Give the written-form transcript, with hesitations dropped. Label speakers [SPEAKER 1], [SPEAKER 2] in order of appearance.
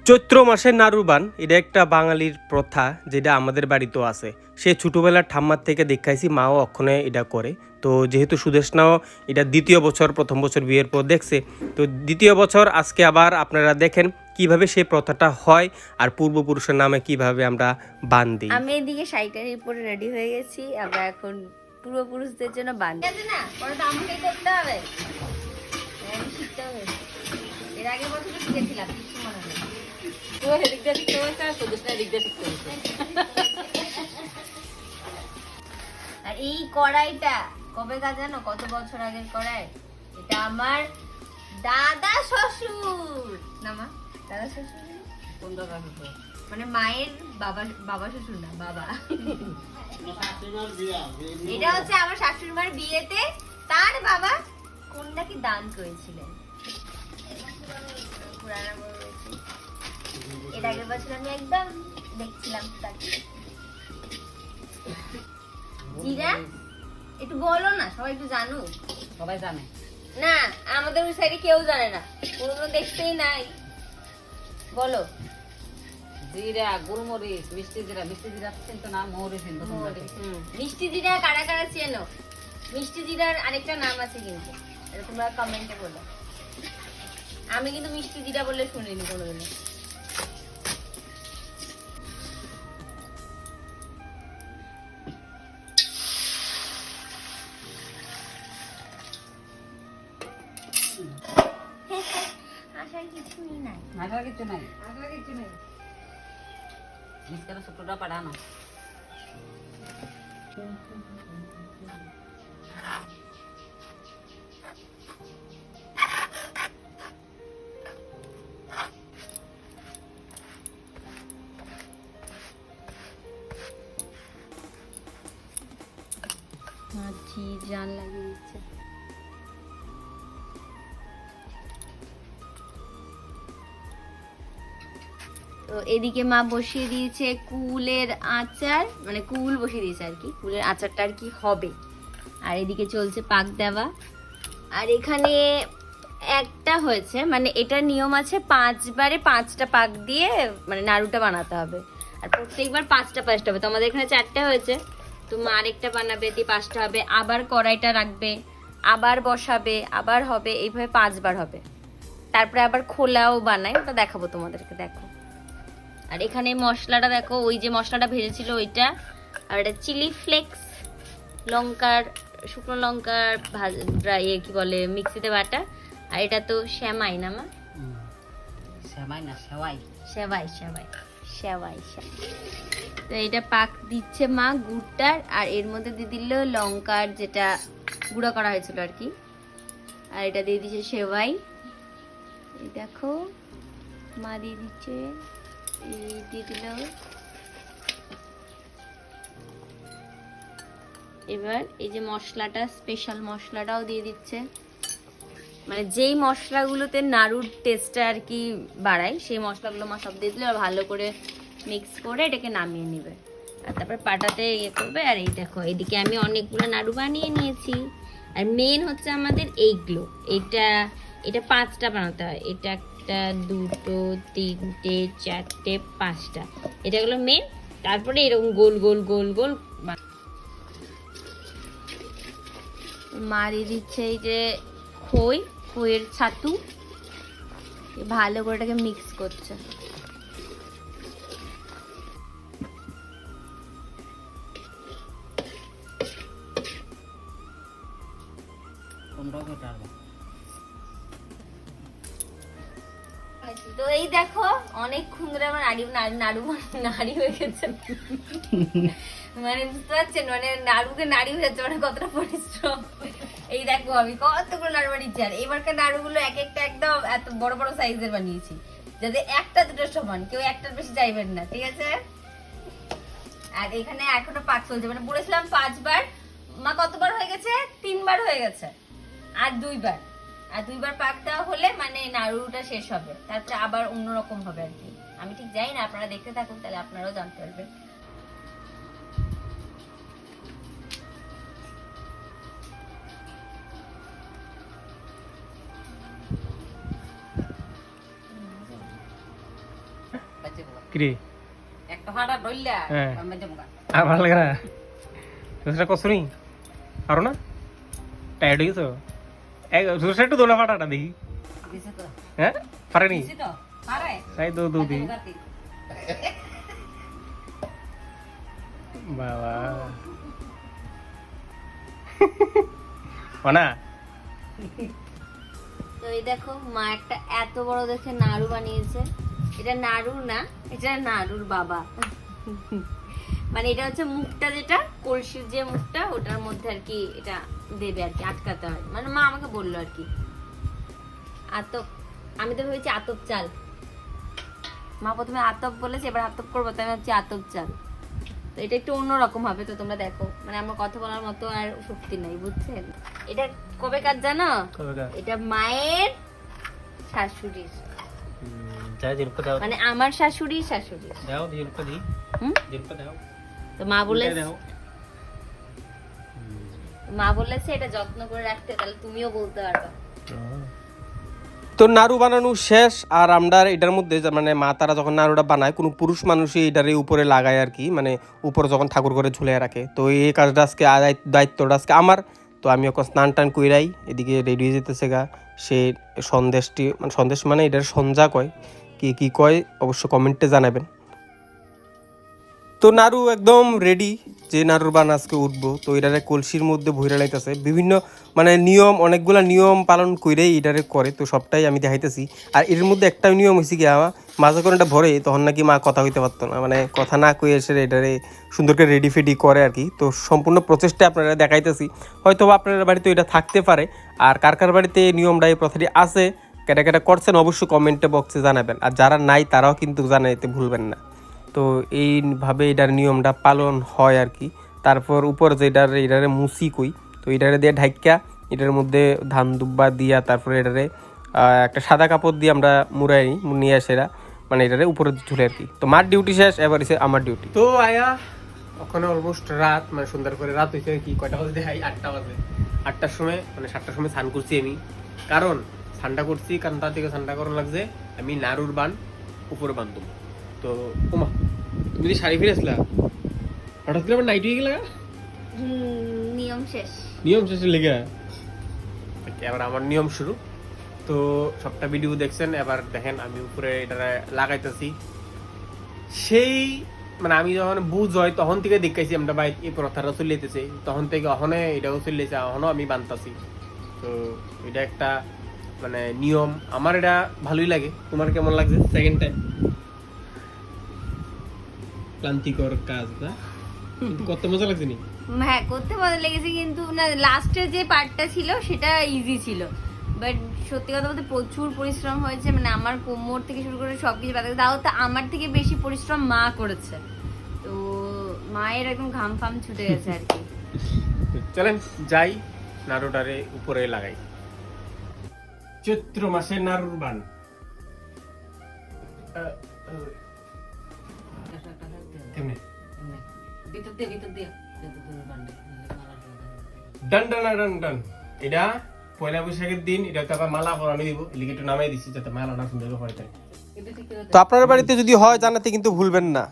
[SPEAKER 1] চৈত্র মাসের নাড়ুবান এটা একটা বাঙালির প্রথা, যেটা আমাদের বাড়িতেও আছে। সে ছোটোবেলার ঠাম্মার থেকে দেখাইছি, মাও অক্ষণে এটা করে। তো যেহেতু সুদেশনাও এটা দ্বিতীয় বছর, প্রথম বছর বিয়ের পর দেখছে, তো দ্বিতীয় বছর আজকে আবার আপনারা দেখেন কিভাবে সেই প্রথাটা হয় আর পূর্বপুরুষের নামে কিভাবে আমরা বান দিই।
[SPEAKER 2] আমি এদিকে শাড়িটার উপরে রেডি হয়ে গেছি, আমরা এখন পূর্বপুরুষদের জন্য বান দিই না, ওটা আমাকেই করতে হবে, আমি শিখতে হবে। এর আগে বছর শিখেছিলাম, কিছু মনে নেই। আর এই কড়াইটা কবে কাজ জানো, কত বছর আগের কড়াই? এটা আমার দাদা শ্বশুর না, মা দাদা শ্বশুর কোন দাদা শ্বশুর? মানে মায়ের বাবা, বাবা শ্বশুর না, বাবা। এটা হচ্ছে আমার শাশুড়ি মার বিয়েতে তার বাবা কন্যাকে দান করেছিলেন। এর আগের বছর আমি একদম দেখছিলাম তাকে। জিরা একটু বলো না, সবাই একটু জানুক।
[SPEAKER 3] সবাই জানে
[SPEAKER 2] না, আমাদের ওই সাইডে কেউ জানে না, কোনোদিন দেখতেই নাই। বলো।
[SPEAKER 3] জিরা, গোলমরিচ, মিষ্টি জিরা চিনতো না, মৌরি চিনতো।
[SPEAKER 2] মিষ্টি জিরা কারা কারা চেনো? মিষ্টি জিরার আরেকটা নাম আছে কিন্তু, এটা তোমরা কমেন্টে বলো। আমি কিন্তু মিষ্টি জিরা বলে শুনিনি কোনোদিনও। আশার কিছুই নাই,
[SPEAKER 3] আসার কিছু নাই, মিষ্টি ছোটটা পাঠানো।
[SPEAKER 2] মাঝি জান লাগিয়ে দিচ্ছে। তো এদিকে মা বসিয়ে দিয়েছে কুলের আচার, মানে কুল বসিয়ে দিয়েছে আর কি, কুলের আচারটা আর কি হবে। আর এদিকে চলছে পাক দেওয়া। আর এখানে একটা হয়েছে, মানে এটা নিয়ম আছে 5 বারে 5টা পাক দিয়ে মানে নাড়ুটা বানাতে হবে। আর প্রত্যেকবার 5টা হবে। তো আমাদের এখানে 4টা হয়েছে, তো মা আরেকটা বানাবে, দিয়ে 5টা হবে, আবার কড়াইটা রাখবে, আবার বসাবে, আবার হবে, এইভাবে 5 বার হবে। তারপরে আবার খোলাও বানায়, ওটা দেখাবো তোমাদেরকে, দেখো। আর এখানে মশলাটা দেখো, ওই যে মশলাটা ভেজেছিল ওইটা, আর এটা চিলি ফ্লেক্স, লঙ্কার, শুকনো লঙ্কার কি বলে মিক্সিতে বাটা। আর এটা তো শ্যামাই না মা?
[SPEAKER 3] সেমাই না, সেওয়াই।
[SPEAKER 2] সেওয়াই সেওয়াই সেওয়াই। তো এটা পাক দিচ্ছে মা গুড়টার, আর এর মধ্যে দিয়ে দিল লঙ্কার যেটা গুঁড়া করা হয়েছিল আর কি। আর এটা দিয়ে দিচ্ছে সেওয়াই, এই দেখো মা দিয়ে দিচ্ছে, এই দিয়ে দিল। এবার এই যে মশলাটা, স্পেশাল মশলাটাও দিয়ে দিচ্ছে, মানে যেই মশলাগুলোতে নাড়ুর টেস্টটা আর কি বাড়ায়, সেই মশলাগুলো মা সব দিয়ে দিলে আর ভালো করে মিক্স করে এটাকে নামিয়ে নেবে। আর তারপর পাটাতে ইয়ে করবে। আর এই দেখো এদিকে আমি অনেকগুলো নাড়ু বানিয়ে নিয়েছি। আর মেন হচ্ছে আমাদের এইগুলো, এটা 5টা বানাতে হয়। এটা 1, 2, 3, 4, 5টা, এটা হলো মেন। তারপরে এরকম গোল গোল গোল গোল মারিয়ে দিচ্ছে এই যে খইয়ের ছাতু, ভালো করে এটাকে মিক্স করছে। তো এই দেখো অনেকক্ষণ ধরে আমার নাড়ি হয়ে গেছে, মানে বুঝতে পারছেন, মানে নাড়ুকে নাড়ি হয়ে যাচ্ছে, মানে কতটা পরিশ্রম। এই দেখো আমি কতগুলো নাড়ু বানিয়েছি। আর এবারকার নাড়ুগুলো এক একটা একদম এত বড় বড় সাইজের বানিয়েছি, যাতে একটা দুটো সমান, কেউ একটার বেশি চাইবেন না, ঠিক আছে? আর এখানে এখনো পাক চলছে, মানে বলেছিলাম 5 বার, মা কতবার হয়ে গেছে? 3 বার হয়ে গেছে, আর 2 বার। আর 2 বার পাক দেওয়া হলে মানে নাড়ুটা শেষ হবে, তারপরে আবার অন্যরকম হবে আর কি। আমি ঠিক জানি না, আপনারা দেখতে থাকুন, তাহলে আপনারাও জানতে পারবেন।
[SPEAKER 1] কিরে
[SPEAKER 3] একটা ফাটা ধরলা
[SPEAKER 1] হ্যাঁ।
[SPEAKER 3] আমি দেবো
[SPEAKER 1] আর ভালো লাগে না সুস্টা কসুরি আরো না টায়ার্ড হয়ে গেছো সুস্টা একটু দোলা ফাটাটা দেখি
[SPEAKER 3] দিছে তো
[SPEAKER 1] হ্যাঁ পারেনি
[SPEAKER 3] দিছে তো পারে
[SPEAKER 1] তাই তো দুদি বাবা না
[SPEAKER 2] তো এই দেখো মা একটা এত বড় দেখে নাড়ু বানিয়েছে। এটা নাড়ু না, এটা নাড়ুর বাবা। মানে এটা হচ্ছে মুখটা, যেটা কলসির যে মুখটা ওটার মধ্যে আর কি এটা দেবে আর কি, আটকাতে হয়। মানে মা আমাকে বললো আর কি আতপ, আমি তো ভেবেছি আতপ চাল। মা প্রথমে আতপ বলেছে, এবার আতপ করবো, তো আমি ভাবছি আতপ চাল। তো এটা একটু অন্যরকম হবে, তো তোমরা দেখো। মানে আমার কথা বলার মতো আর শক্তি নাই, বুঝছেন? এটা কবে কাজ জানো? এটা মায়ের শাশুড়ির, মানে আমার শাশুড়ির শাশুড়ি। তো মা বলেছে এটা যত্ন করে রাখতে, তাহলে তুমিও বলতে পারবা।
[SPEAKER 1] তো নাড়ু বানানো শেষ। আর আমরা এটার মধ্যে মানে মা তারা যখন নাড়ুটা বানায়, কোনো পুরুষ মানুষই এটার উপরে লাগায় আর কি, মানে উপরে যখন ঠাকুর করে ঝুলে রাখে। তো এই কাজটা আজকে দায়িত্বটা আজকে আমার। তো আমি এখন স্নান টান কইরাই এদিকে রেডি হয়ে যেতেছে গা। সে সন্দেশটি মানে সন্দেশ মানে এটার সঞ্জা কয়, কি কয় অবশ্য কমেন্টে জানাবেন। তো নাড়ু একদম রেডি, যে নাড়ুর বান আজকে উঠবো। তো এটারে কলসির মধ্যে ভইরা লাইতেছে, বিভিন্ন মানে নিয়ম, অনেকগুলা নিয়ম পালন করেই এটারে করে। তো সবটাই আমি দেখাইতেছি। আর এর মধ্যে একটা নিয়ম হয়েছে কি, আমার মাঝে করে এটা ভরে তখন নাকি মা কথা হইতে পারতো না, মানে কথা না কয়ে এসে এটারে সুন্দর করে রেডি ফেডি করে আর কি। তো সম্পূর্ণ প্রচেষ্টা আপনারা দেখাইতেছি। হয়তো আপনার বাড়িতে এটা থাকতে পারে, আর কার কার বাড়িতে এই নিয়মটা, এই প্রথাটি আছে, কেটা কেটা করছেন অবশ্যই কমেন্টে বক্সে জানাবেন। আর যারা নাই তারাও কিন্তু জানাইতে ভুলবেন না। তো এইভাবে এটার নিয়মটা পালন হয় আর কি। তারপর উপর যে এটারে মুসি কই, তো এটারে দিয়ে ঢাইকা এটার মধ্যে ধান দুব্বা দিয়া, তারপরে এটারে একটা সাদা কাপড় দিয়ে আমরা মুড়াই নিয়ে আসেরা, মানে এটারে উপরে ঝুলে আর কি। তো মার ডিউটি শেষ, এবার এসে আমার ডিউটি। তো আয়া ওখানে অলমোস্ট রাত, মানে সুন্দর করে রাত হয়েছে কি, কয়টা বাজে দেখাই, 8টা বাজে। 8টার সময় মানে 7টার সময় স্নান করছি আমি, কারণ ঠান্ডা করছি, কারণ তার থেকে ঠান্ডা করার লাগছে। আমি নাড়ুর বান উপরে বান্ধব। তো ওমা তুমি যদি শাড়ি ফিরে আসলা, হঠাৎ করে আবার নাইট হয়ে গেলা, নিয়ম শেষে লেগে। এবার আমার নিয়ম শুরু। তো সবটা ভিডিও দেখছেন, এবার দেখেন আমি উপরে এটা লাগাইতেছি। সেই মানে আমি যখন বুঝ হয় তখন থেকে দেখাইছি আমরা বাইক এই প্রথাটা চলিয়েছে, তখন থেকে অহনে এটাও চলিয়েছে, অহনও আমি বানতাছি। তো এটা একটা মানে নিয়ম, আমার এটা ভালোই লাগে। তোমার কেমন লাগছে সেকেন্ড টাইম? ক্লান্তিকর কাজ না, কিন্তু কত মজা লাগছে নি?
[SPEAKER 2] হ্যাঁ, করতে মজা লেগেছে, কিন্তু না লাস্টের যে পার্টটা ছিল সেটা ইজি ছিল। বাট সত্যি কথা বলতে প্রচুর পরিশ্রম হয়েছে, মানে আমার কোমর থেকে শুরু করে সবকিছু ব্যথা। তাও তো আমার থেকে বেশি পরিশ্রম মা করেছে। তো মায়ের একদম ঘাম ফাম ছুটে গেছে আর কি।
[SPEAKER 1] চলেন যাই, নাড়ুটারে উপরে লাগাই। চৈত্র মাসে নাড়ুর বান। কেমনে?
[SPEAKER 3] ভিতর দিয়ে
[SPEAKER 1] ডান ডান ডান ডান। এটা পয়লা বৈশাখের দিন, এটা তো আবার মালা পরানো দিব, এদিকে একটু নামাই দিচ্ছি যাতে মালাটা সুন্দর করে পড়ে থাকে। তো আপনার বাড়িতে যদি হয় জানাতে কিন্তু ভুলবেন না।